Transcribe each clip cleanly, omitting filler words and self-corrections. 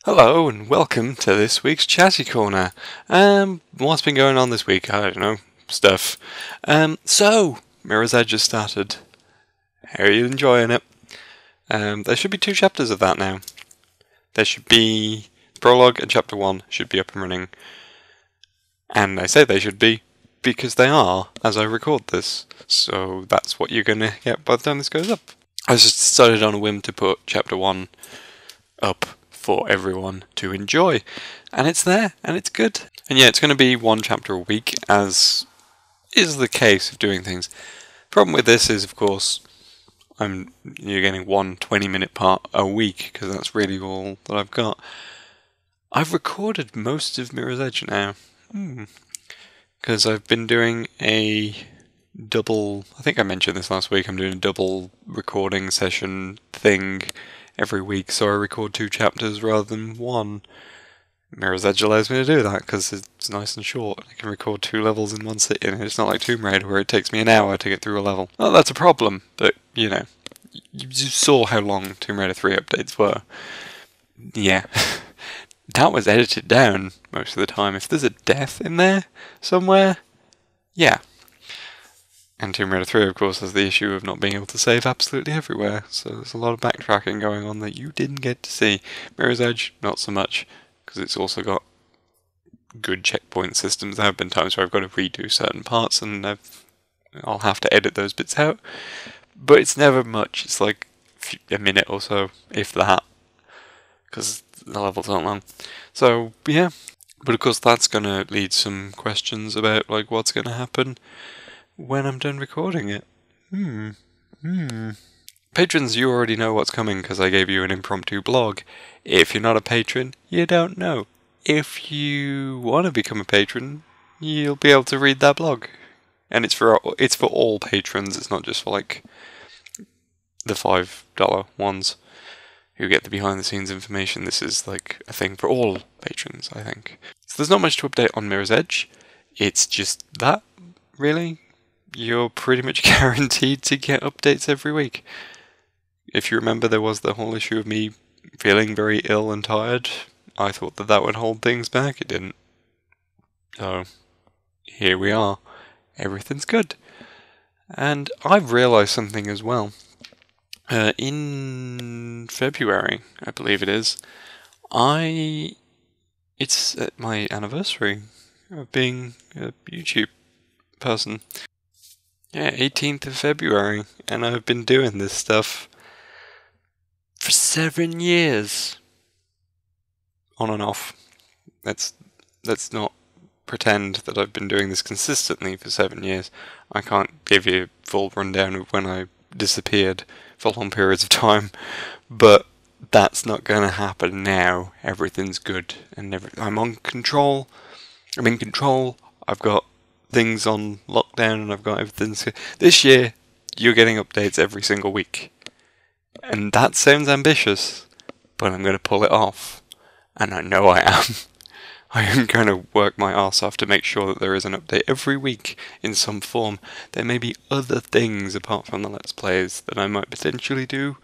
Hello and welcome to this week's Chatty Corner. What's been going on this week? I don't know, stuff. Mirror's Edge has started. How are you enjoying it? There should be 2 chapters of that now. There should be prologue and chapter 1 should be up and running. And I say they should be because they are as I record this. So that's what you're gonna get by the time this goes up. I just decided on a whim to put chapter 1 up for everyone to enjoy, and it's there and it's good. And yeah, it's going to be 1 chapter a week, as is the case of doing things. Problem with this is, of course, you're getting 1 20-minute part a week, because that's really all that I've got. I've recorded most of Mirror's Edge now, because I've been doing a double, I think I mentioned this last week, I'm doing a double recording session thing every week, so I record 2 chapters rather than 1. Mirror's Edge allows me to do that because it's nice and short. I can record 2 levels in one sitting. It's not like Tomb Raider where it takes me an hour to get through a level. Well, that's a problem, but you know, you saw how long Tomb Raider 3 updates were. Yeah, that was edited down most of the time. If there's a death in there somewhere, yeah. And Tomb Raider 3, of course, has the issue of not being able to save absolutely everywhere, so there's a lot of backtracking going on that you didn't get to see. Mirror's Edge, not so much, because it's also got good checkpoint systems. There have been times where I've got to redo certain parts, and I'll have to edit those bits out, but it's never much. It's like a minute or so, if that, because the levels aren't long. So, yeah. But of course, that's going to lead some questions about, like, what's going to happen when I'm done recording it. Patrons, you already know what's coming because I gave you an impromptu blog. If you're not a patron, you don't know. If you want to become a patron, you'll be able to read that blog. And it's for all patrons, it's not just for like the $5 ones who get the behind the scenes information. This is like a thing for all patrons, I think. So there's not much to update on Mirror's Edge. It's just that, really. You're pretty much guaranteed to get updates every week. If you remember, there was the whole issue of me feeling very ill and tired. I thought that would hold things back. It didn't. So, here we are. Everything's good. And I've realised something as well. In February, I believe it is, it's my anniversary of being a YouTube person. Yeah, 18th of February, and I've been doing this stuff for 7 years. On and off. Let's not pretend that I've been doing this consistently for 7 years. I can't give you a full rundown of when I disappeared for long periods of time, but that's not going to happen now. Everything's good, and I'm in control. I've got things on lockdown, and I've got everything. This year, you're getting updates every single week. And that sounds ambitious, but I'm going to pull it off. And I know I am. I am going to work my arse off to make sure that there is an update every week in some form. There may be other things apart from the Let's Plays that I might potentially do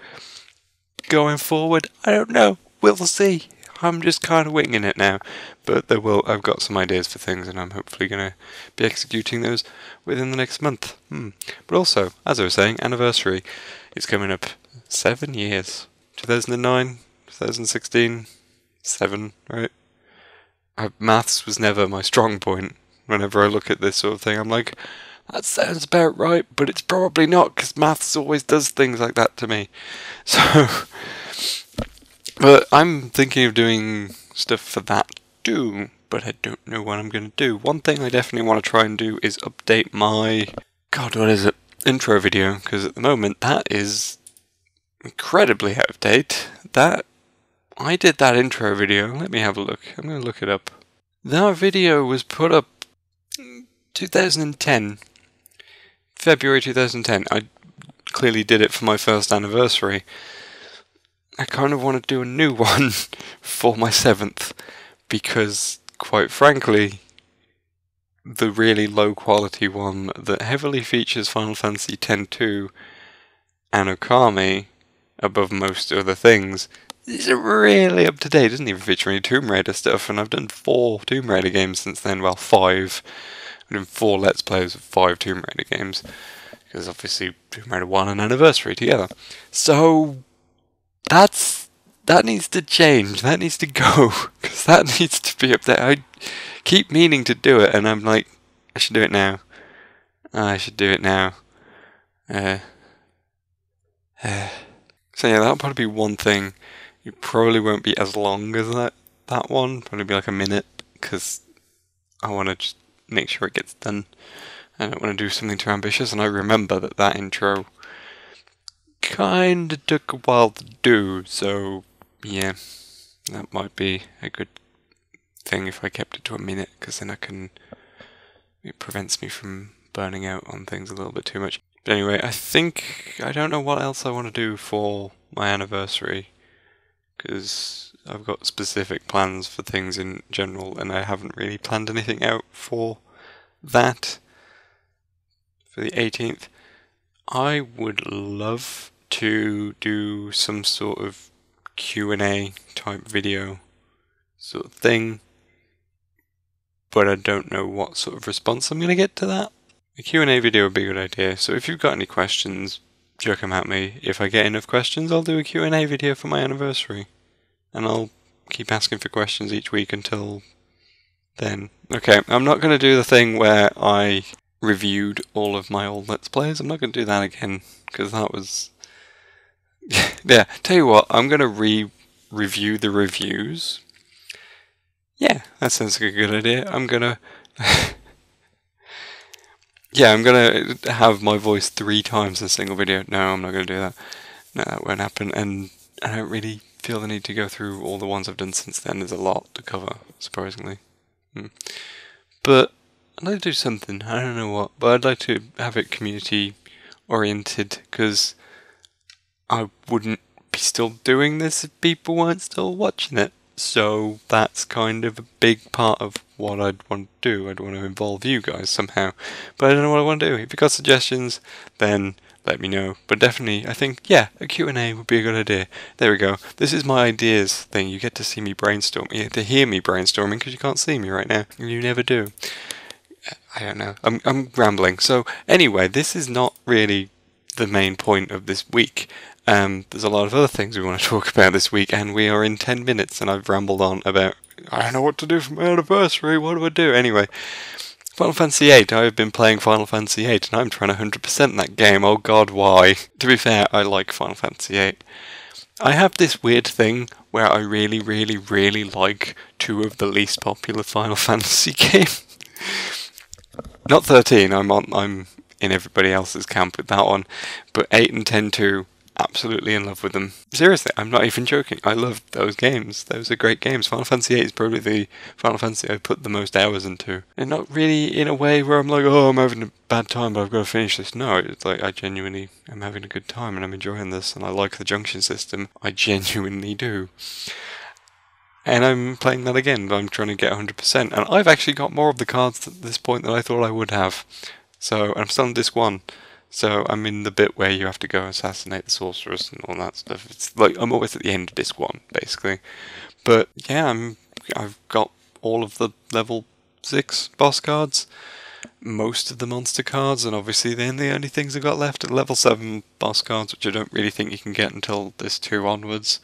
going forward. I don't know. We'll see. I'm just kind of winging it now, but I've got some ideas for things, and I'm hopefully going to be executing those within the next month. But also, as I was saying, anniversary is coming up. 7 years. 2009, 2016, 7, right? Maths was never my strong point. Whenever I look at this sort of thing, I'm like, that sounds about right, but it's probably not, because maths always does things like that to me. So... But I'm thinking of doing stuff for that too, but I don't know what I'm going to do. One thing I definitely want to try and do is update my... God, what is it? Intro video, because at the moment that is incredibly out of date. I did that intro video. Let me have a look. I'm going to look it up. That video was put up 2010. February 2010. I clearly did it for my first anniversary. I kind of want to do a new one for my 7th, because, quite frankly, the really low quality one that heavily features Final Fantasy X-2 and Okami above most other things isn't really up to date. It doesn't even feature any Tomb Raider stuff, and I've done 4 Tomb Raider games since then. Well, 5. I've done 4 Let's Plays of 5 Tomb Raider games, because obviously Tomb Raider 1 and Anniversary together. So that needs to change. That needs to go, because that needs to be up there. I keep meaning to do it, and I'm like, I should do it now. I should do it now. So yeah, that'll probably be one thing. It probably won't be as long as that one. Probably be like a minute, because I want to just make sure it gets done. I don't want to do something too ambitious, and I remember that intro kind of took a while to do, so yeah, that might be a good thing if I kept it to a minute, because then it prevents me from burning out on things a little bit too much. But anyway, I don't know what else I want to do for my anniversary, because I've got specific plans for things in general, and I haven't really planned anything out for that. For the 18th, I would love to do some sort of Q&A type video sort of thing, but I don't know what sort of response I'm going to get to that. A Q&A video would be a good idea, so if you've got any questions, chuck them at me. If I get enough questions, I'll do a Q&A video for my anniversary, and I'll keep asking for questions each week until then. Okay, I'm not going to do the thing where I reviewed all of my old Let's Plays. I'm not going to do that again, because that was... yeah, tell you what, I'm going to review the reviews. Yeah, that sounds like a good idea. I'm going to... yeah, I'm going to have my voice 3 times in a single video. No, I'm not going to do that. No, that won't happen, and I don't really feel the need to go through all the ones I've done since then. There's a lot to cover, surprisingly. But I'd like to do something, I don't know what, but I'd like to have it community oriented, because I wouldn't be still doing this if people weren't still watching it. So that's kind of a big part of what I'd want to do. I'd want to involve you guys somehow, but I don't know what I want to do. If you've got suggestions, then let me know. But definitely, I think, yeah, a Q&A would be a good idea. There we go. This is my ideas thing. You get to see me brainstorm. You get to hear me brainstorming, because you can't see me right now, and you never do. I don't know. I'm rambling. So anyway, this is not really the main point of this week. There's a lot of other things we want to talk about this week, and we are in 10 minutes, and I've rambled on about, I don't know what to do for my anniversary, what do I do? Anyway, Final Fantasy VIII. I've been playing Final Fantasy VIII, and I'm trying to 100% that game. Oh god, why? To be fair, I like Final Fantasy VIII. I have this weird thing where I really, really, really like 2 of the least popular Final Fantasy games. Not 13, I'm in everybody else's camp with that one, but 8 and 10 too, absolutely in love with them. Seriously, I'm not even joking, I love those games. Those are great games. Final Fantasy VIII is probably the Final Fantasy I put the most hours into. And not really in a way where I'm like, oh, I'm having a bad time, but I've got to finish this. No, it's like, I genuinely am having a good time, and I'm enjoying this, and I like the junction system. I genuinely do. And I'm playing that again, I'm trying to get 100%, and I've actually got more of the cards at this point than I thought I would have. So, I'm still on disc 1, so I'm in the bit where you have to go assassinate the sorceress and all that stuff. It's like, I'm always at the end of disc 1, basically. But, yeah, I've got all of the level 6 boss cards, most of the monster cards, and obviously then the only things I've got left are level 7 boss cards, which I don't really think you can get until disc 2 onwards.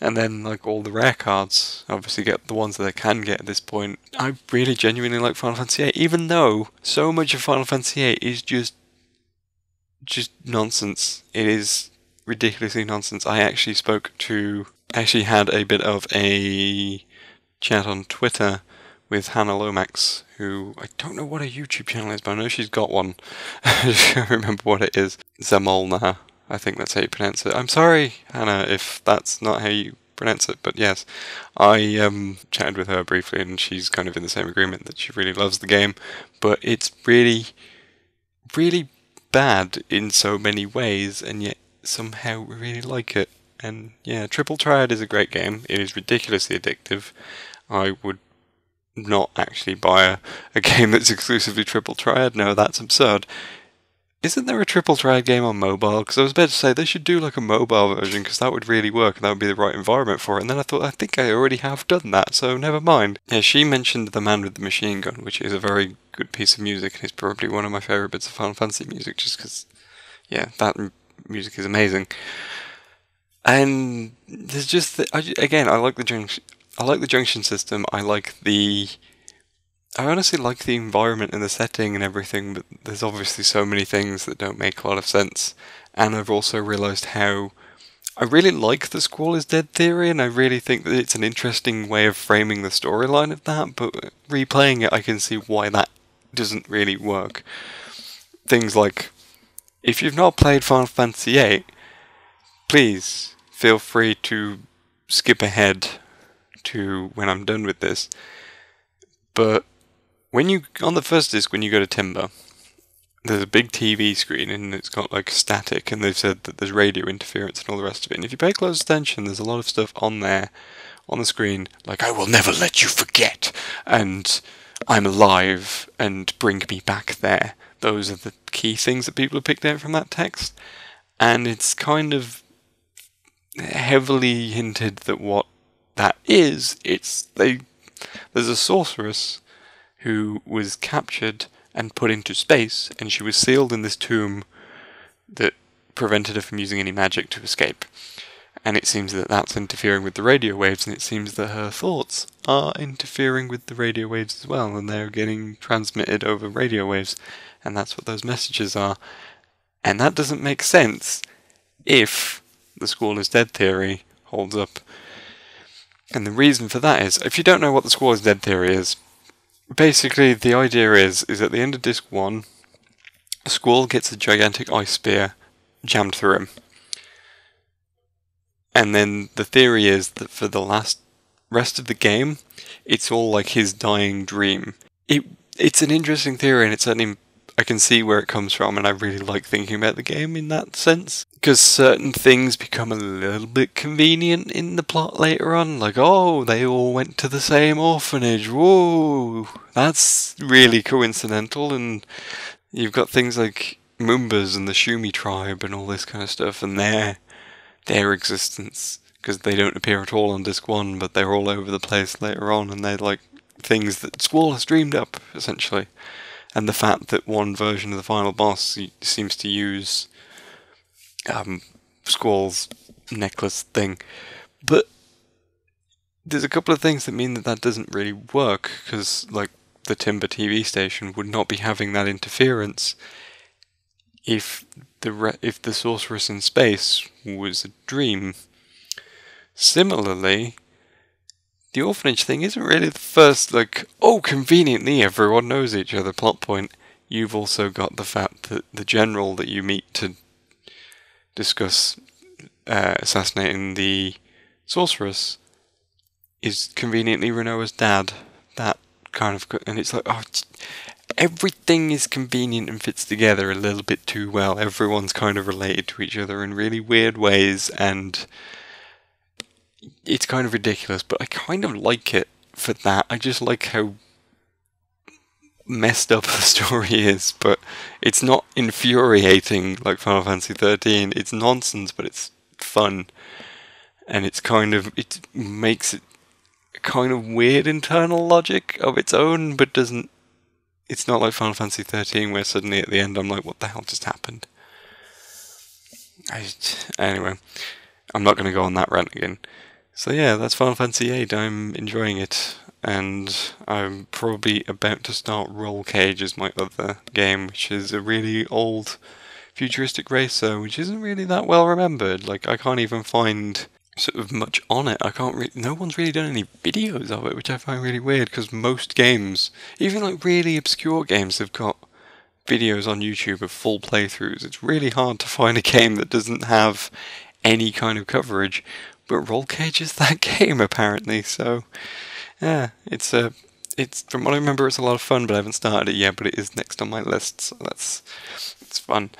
And then, like, all the rare cards, obviously get the ones that I can get at this point. I really genuinely like Final Fantasy VIII, even though so much of Final Fantasy VIII is just nonsense. It is ridiculously nonsense. I actually had a bit of a chat on Twitter with Hannah Lomax, who, I don't know what her YouTube channel is, but I know she's got one. I can't remember what it is. Zamolna. I think that's how you pronounce it. I'm sorry, Hannah, if that's not how you pronounce it, but yes. I chatted with her briefly, and she's kind of in the same agreement that she really loves the game, but it's really, really bad in so many ways, and yet somehow we really like it. And yeah, Triple Triad is a great game. It is ridiculously addictive. I would not actually buy a game that's exclusively Triple Triad. No, that's absurd. Isn't there a triple triad game on mobile? Because I was about to say they should do like a mobile version, because that would really work and that would be the right environment for it. And then I thought, I think I already have done that, so never mind. Yeah, she mentioned The Man with the Machine Gun, which is a very good piece of music and is probably one of my favourite bits of Final Fantasy music, just because, yeah, that music is amazing. And there's just again, I like the junction. I like the junction system. I honestly like the environment and the setting and everything, but there's obviously so many things that don't make a lot of sense. And I've also realised how I really like the Squall is Dead theory, and I really think that it's an interesting way of framing the storyline of that, but replaying it, I can see why that doesn't really work. Things like, if you've not played Final Fantasy VIII, please feel free to skip ahead to when I'm done with this. But on the first disc, when you go to Timber, there's a big TV screen and it's got like static, and they've said that there's radio interference and all the rest of it. And if you pay close attention, there's a lot of stuff on there, on the screen, like "I will never let you forget," and "I'm alive," and "bring me back there." Those are the key things that people have picked out from that text. And it's kind of heavily hinted that what that is, there's a sorceress who was captured and put into space, and she was sealed in this tomb that prevented her from using any magic to escape. And it seems that that's interfering with the radio waves, and it seems that her thoughts are interfering with the radio waves as well, and they're getting transmitted over radio waves, and that's what those messages are. And that doesn't make sense if the Squall is Dead theory holds up. And the reason for that is, if you don't know what the Squall is Dead theory is, basically the idea is at the end of disc 1, Squall gets a gigantic ice spear jammed through him. And then the theory is that for the rest of the game, it's all like his dying dream. It's an interesting theory, and it's certainly, I can see where it comes from, and I really like thinking about the game in that sense. Because certain things become a little bit convenient in the plot later on, like, oh, they all went to the same orphanage, whoa, that's really coincidental, and you've got things like Moombas and the Shumi tribe and all this kind of stuff, and their existence, because they don't appear at all on disc 1, but they're all over the place later on, and they're like things that Squall has dreamed up, essentially. And the fact that one version of the final boss seems to use Squall's necklace thing. But there's a couple of things that mean that doesn't really work, because like the Timber TV station would not be having that interference if the sorceress in space was a dream. Similarly, the orphanage thing isn't really the first, like, oh, conveniently everyone knows each other plot point. You've also got the fact that the general that you meet to discuss assassinating the sorceress is conveniently Renoa's dad. That kind of, and it's like, oh, everything is convenient and fits together a little bit too well. Everyone's kind of related to each other in really weird ways, and it's kind of ridiculous, but I kind of like it for that. I just like how messed up the story is, but it's not infuriating like Final Fantasy 13. It's nonsense, but it's fun, and it makes it a kind of weird internal logic of its own, but doesn't. It's not like Final Fantasy 13 where suddenly at the end I'm like, what the hell just happened? Anyway, I'm not going to go on that rant again. So yeah, that's Final Fantasy VIII. I'm enjoying it, and I'm probably about to start Roll Cage as my other game, which is a really old futuristic racer, which isn't really that well remembered. Like, I can't even find sort of much on it. No one's really done any videos of it, which I find really weird, because most games, even like really obscure games, have got videos on YouTube of full playthroughs. It's really hard to find a game that doesn't have any kind of coverage, but Roll Cage is that game apparently. So yeah, it's from what I remember, it's a lot of fun, but I haven't started it yet. But it is next on my list, so it's fun.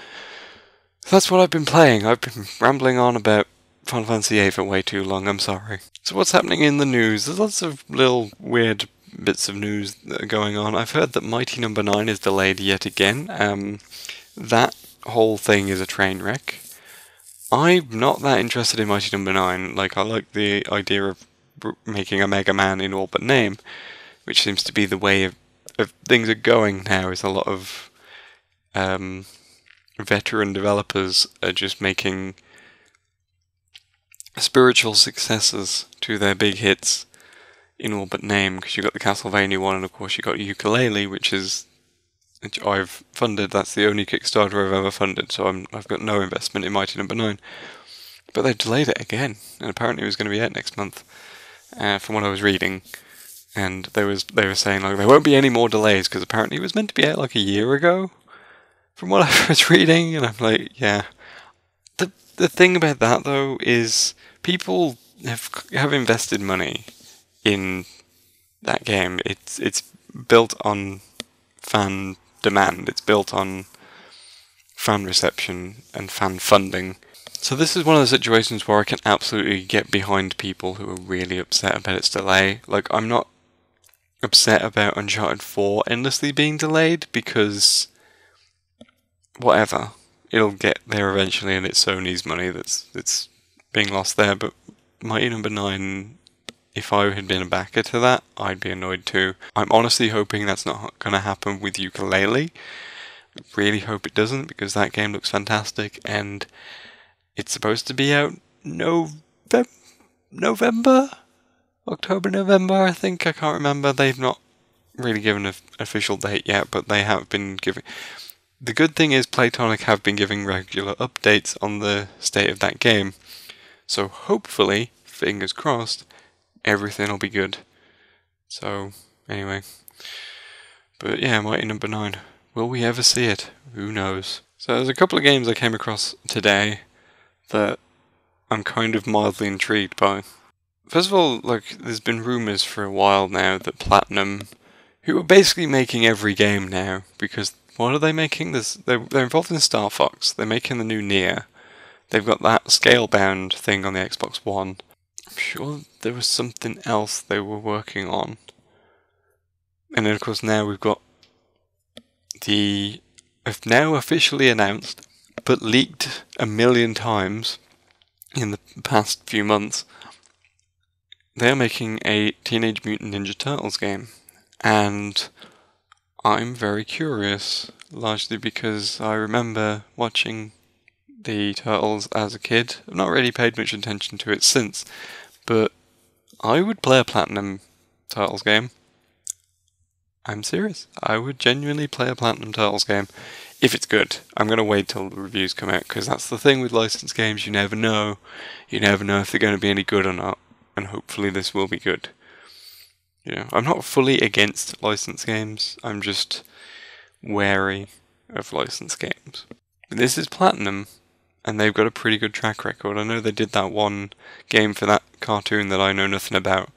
So that's what I've been playing. I've been rambling on about Final Fantasy VIII for way too long, I'm sorry. So what's happening in the news? There's lots of little weird bits of news that are going on. I've heard that Mighty No. 9 is delayed yet again. That whole thing is a train wreck. I'm not that interested in Mighty Number 9. Like, I like the idea of making a Mega Man in all but name, which seems to be the way of things are going now, is a lot of veteran developers are just making spiritual successors to their big hits in all but name, because you've got the Castlevania one, and of course you've got Yooka-Laylee, which I've funded. That's the only Kickstarter I've ever funded, so I've got no investment in Mighty Number 9. But they've delayed it again, and apparently it was going to be out next month, from what I was reading. And they were saying like there won't be any more delays, because apparently it was meant to be out like a year ago, from what I was reading. And I'm like, yeah. The thing about that though is people have invested money in that game. It's built on fan demand. It's built on fan reception and fan funding. So this is one of the situations where I can absolutely get behind people who are really upset about its delay. Like, I'm not upset about Uncharted 4 endlessly being delayed, because whatever, it'll get there eventually, and it's Sony's money that's being lost there. But Mighty Number 9, if I had been a backer to that, I'd be annoyed too. I'm honestly hoping that's not going to happen with Yooka-Laylee. I really hope it doesn't, because that game looks fantastic, and it's supposed to be out November? October, November, I think. I can't remember. They've not really given an official date yet, but they have been giving... The good thing is Playtonic have been giving regular updates on the state of that game. So hopefully, fingers crossed, everything will be good. So, anyway. But yeah, Mighty Number 9. Will we ever see it? Who knows? So there's a couple of games I came across today that I'm kind of mildly intrigued by. First of all, like, there's been rumours for a while now that Platinum, who are basically making every game now, because what are they making? They're involved in Star Fox. They're making the new Nier. They've got that Scalebound thing on the Xbox One. I'm sure there was something else they were working on. And then of course now we've got the now officially announced, but leaked a million times in the past few months, they're making a Teenage Mutant Ninja Turtles game. And I'm very curious, largely because I remember watching the Turtles as a kid. I've not really paid much attention to it since, but I would play a Platinum Turtles game. I'm serious. I would genuinely play a Platinum Turtles game if it's good. I'm going to wait till the reviews come out, because that's the thing with licensed games. You never know. You never know if they're going to be any good or not. And hopefully this will be good. You know, I'm not fully against licensed games. I'm just wary of licensed games. But this is Platinum, and they've got a pretty good track record. I know they did that one game for that cartoon that I know nothing about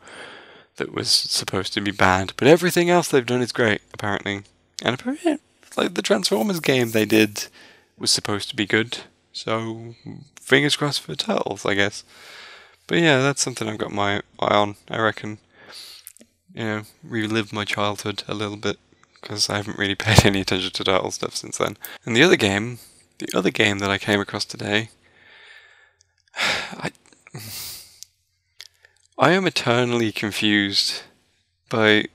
that was supposed to be bad, but everything else they've done is great, apparently. And apparently, like, the Transformers game they did was supposed to be good, so fingers crossed for Turtles, I guess. But yeah, that's something I've got my eye on, I reckon. You know, relive my childhood a little bit, because I haven't really paid any attention to Turtle stuff since then. And the other game that I came across today, I am eternally confused by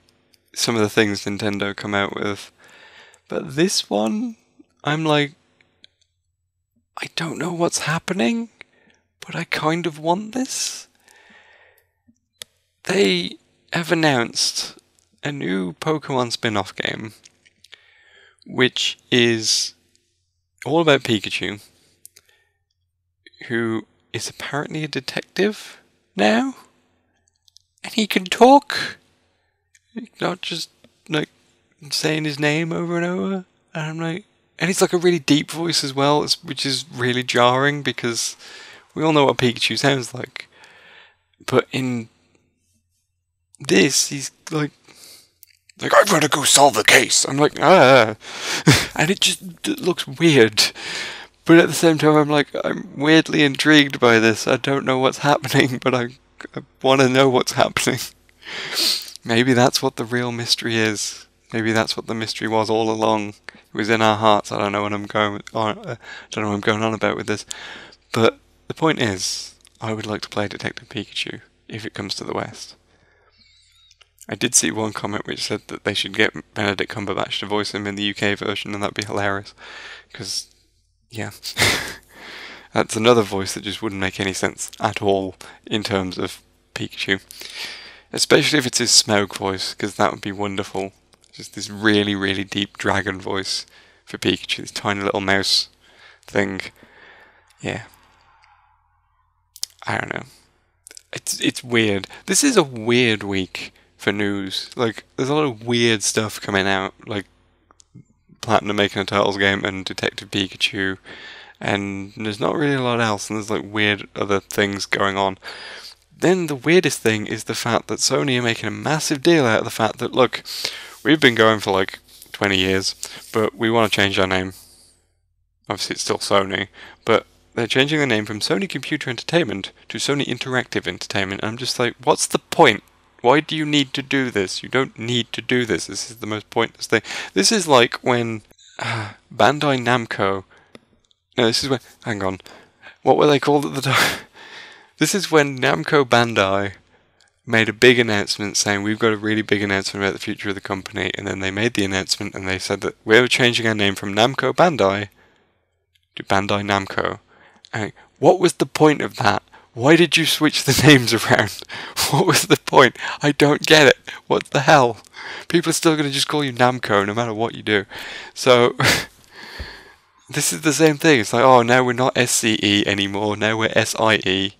some of the things Nintendo come out with. But this one, I'm like, I don't know what's happening, but I kind of want this. They have announced a new Pokemon spin-off game, which is all about Pikachu, who is apparently a detective now, and he can talk, not just like saying his name over and over. And I'm like, and it's like a really deep voice as well, which is really jarring, because we all know what Pikachu sounds like. But in this, he's like, I've got to go solve the case. I'm like, and it just looks weird. But at the same time, I'm like, I'm weirdly intrigued by this. I don't know what's happening, but I want to know what's happening. Maybe that's what the real mystery is. Maybe that's what the mystery was all along. It was in our hearts. I don't know what I'm going. Don't know what I'm going on about with this. But the point is, I would like to play Detective Pikachu if it comes to the West. I did see one comment which said that they should get Benedict Cumberbatch to voice him in the UK version, and that'd be hilarious. Because, yeah, that's another voice that just wouldn't make any sense at all in terms of Pikachu. Especially if it's his Smaug voice, because that would be wonderful. Just this really, really deep dragon voice for Pikachu, this tiny little mouse thing. Yeah. I don't know. It's weird. This is a weird week for news. Like, there's a lot of weird stuff coming out, like Platinum making a Turtles game and Detective Pikachu, and there's not really a lot else, and there's like weird other things going on. Then the weirdest thing is the fact that Sony are making a massive deal out of the fact that, look, we've been going for like 20 years, but we want to change our name. Obviously it's still Sony, but they're changing the name from Sony Computer Entertainment to Sony Interactive Entertainment, and I'm just like, what's the point? Why do you need to do this? You don't need to do this. This is the most pointless thing. This is like when Bandai Namco... No, this is when... Hang on. What were they called at the time? This is when Namco Bandai made a big announcement saying we've got a really big announcement about the future of the company, and then they made the announcement and they said that we're changing our name from Namco Bandai to Bandai Namco. And what was the point of that? Why did you switch the names around? What was the point? I don't get it. What the hell? People are still going to just call you Namco no matter what you do. So, this is the same thing. It's like, oh, now we're not SCE anymore. Now we're SIE.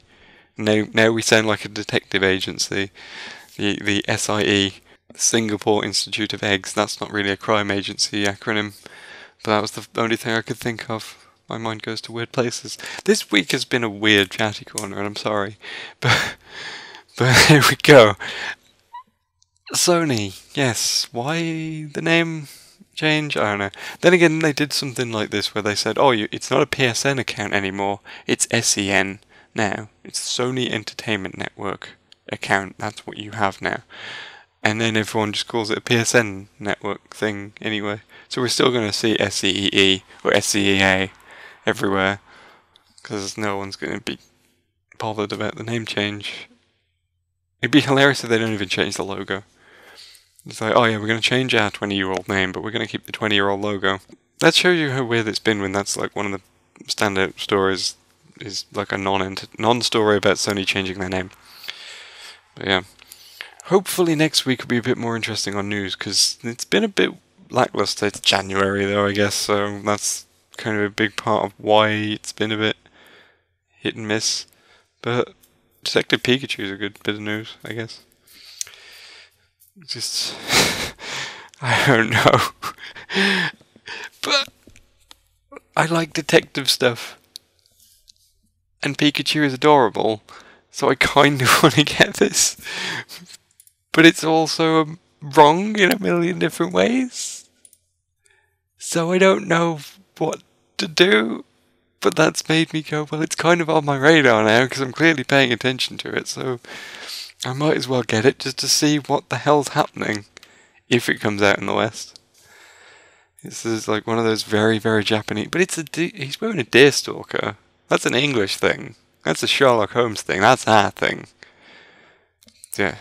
Now we sound like a detective agency. The SIE, Singapore Institute of Eggs. That's not really a crime agency acronym. But that was the only thing I could think of. My mind goes to weird places. This week has been a weird Chatty Corner, and I'm sorry. But here we go. Sony, yes. Why the name change? I don't know. Then again, they did something like this where they said, oh, it's not a PSN account anymore. It's SEN now. It's Sony Entertainment Network account. That's what you have now. And then everyone just calls it a PSN network thing anyway. So we're still going to see SCEE or SCEA everywhere, because no one's going to be bothered about the name change. It'd be hilarious if they don't even change the logo. It's like, oh yeah, we're going to change our 20-year-old name, but we're going to keep the 20-year-old logo. That shows you how weird it's been when that's like one of the standout stories, is like a non-story about Sony changing their name. But yeah. Hopefully next week will be a bit more interesting on news, because it's been a bit lackluster. It's January though, I guess, so that's kind of a big part of why it's been a bit hit and miss. But Detective Pikachu is a good bit of news, I guess. Just... I don't know. But I like detective stuff. And Pikachu is adorable, so I kind of want to get this. But it's also wrong in a million different ways. So I don't know what to do. But that's made me go, well, it's kind of on my radar now, because I'm clearly paying attention to it, so I might as well get it just to see what the hell's happening, if it comes out in the West. This is like one of those very, very Japanese... But he's wearing a deerstalker. That's an English thing. That's a Sherlock Holmes thing. That's our thing. Yeah.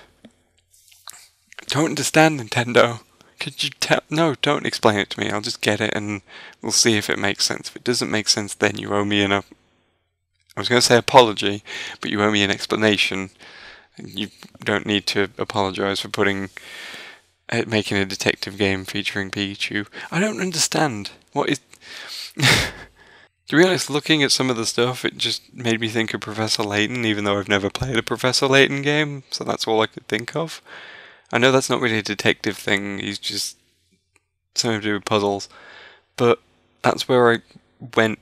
Don't understand, Nintendo. Could you tell? No, don't explain it to me. I'll just get it and we'll see if it makes sense. If it doesn't make sense, then you owe me I was going to say apology, but you owe me an explanation. You don't need to apologise for making a detective game featuring Pikachu. I don't understand. What is... To be honest, looking at some of the stuff, it just made me think of Professor Layton, even though I've never played a Professor Layton game, so that's all I could think of. I know that's not really a detective thing, he's just something to do with puzzles, but that's where I went.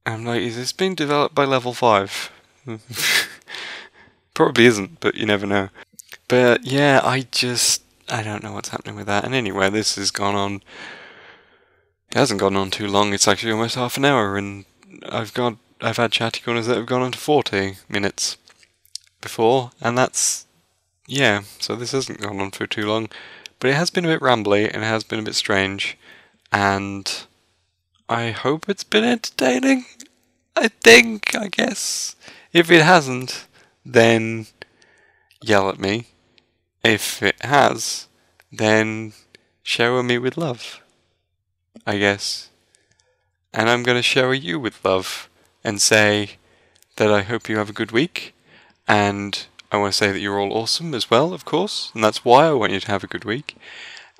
I'm like, is this being developed by Level 5? Probably isn't, but you never know. But yeah, I don't know what's happening with that. And anyway, this has gone on. It hasn't gone on too long, it's actually almost half an hour, and I've had Chatty Corners that have gone on to 40 minutes before, and that's... Yeah, so this hasn't gone on for too long. But it has been a bit rambly and it has been a bit strange, and I hope it's been entertaining. I guess. If it hasn't, then yell at me. If it has, then shower me with love, I guess. And I'm going to shower you with love and say that I hope you have a good week, and I want to say that you're all awesome as well, of course, and that's why I want you to have a good week.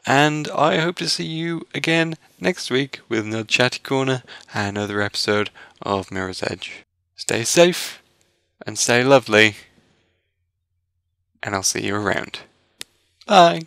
And I hope to see you again next week with another Chatty Corner and another episode of Mirror's Edge. Stay safe and stay lovely, and I'll see you around. Bye.